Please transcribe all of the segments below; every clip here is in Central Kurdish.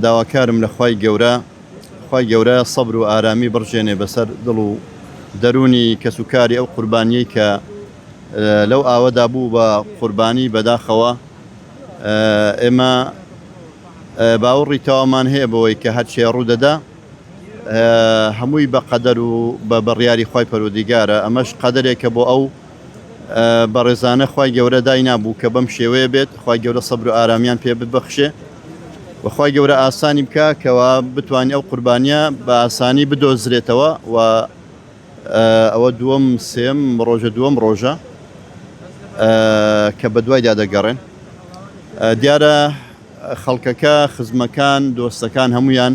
داواکارم لە خوای گەورە سەبر و ئارامی بڕژێنێ بەسەر دڵ و دەرونی کەسوکاری ئەو قوربانیەی کە لەو ئاوەدا بوو بە قوربانی بەداخەوە ئێمە باوەڕی تەوامان هەیە بەوەی کە هەرچی ڕوودەدا هەمووی بە قەدەر و بە بڕیاری خوای پەروەردیگارە. ئەمەش قەدەرێکە بۆ ئەو بەڕێزانە خوای گەورە دای نابوو کە بەم شێوەیە بێت. خوای گەورە سەبر و ئارامیان پێ ببەخشێ و خوای گەورە ئاسانی بکە کەوا بتوانێت ئەو قوربانیە بە ئاسانی بدۆزرێتەوە و ئەوە دووەم سێم ڕۆژە دووەم ڕۆژە کە بە دوایدا دەگەڕێن. دیارە خەڵکەکە خزمەکان دۆستەکان هەمویان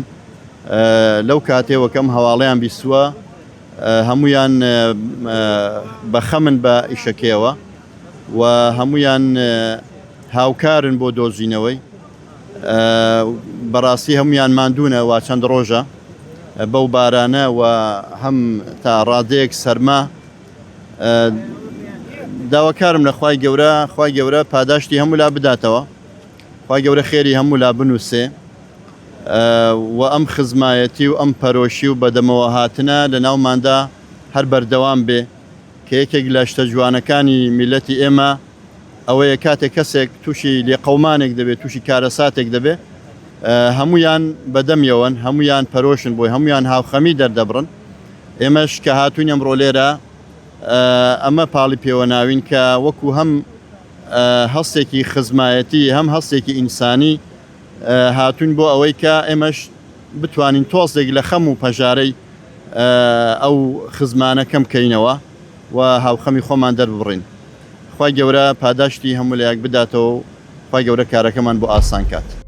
لەو کاتێوەکەم هەواڵەیان بیستووە هەمویان بەخەمن بە ئیشەکەیەوە و هەمویان هاوکارن بۆ دۆزینەوەی. بەڕاستی هەمویان ماندوونە و چەند ڕۆژە بەو بارانە و هەم تا ڕادەیەک سەرما. داواکارم لە خوای گەورە پاداشتی هەموو لا بداتەوە، خوای گەورە خێری هەموو لا بنووسێ و ئەم خزمایەتی و ئەم پەرۆشی و بەدەمەوە هاتنە لە ناوماندا هەر بەردەوام بێ کە یەکێک لە شتە جوانەکانی میلەتی ئێمە ئەوەیە کاتێک کەسێک تووشی لێقەومانێک دەبێت، تووشی کارەساتێک دەبێت، هەمویان بەدەمیەوەن، هەمویان پەرۆشن بۆی، هەمویان هاوخەمی دەردەبڕن. ئێمەش کە هاتوین ئەمڕۆ لێرە ئەمە پاڵی پێوە ناوین کە وەکو هەم هەستێکی خزمایەتی هەم هەستێکی ئینسانی هاتوون بۆ ئەوەی کە ئێمەش بتوانین تۆزێک لە خەم و پەژارەی ئەو خزمانەکەم بکەینەوە و هاوخەمی خۆمان دەربڕین. خوای گەورە پاداشتی هەموو لایەک بداتەوە و خوای گەورە کارەکەمان بۆ ئاسان کات.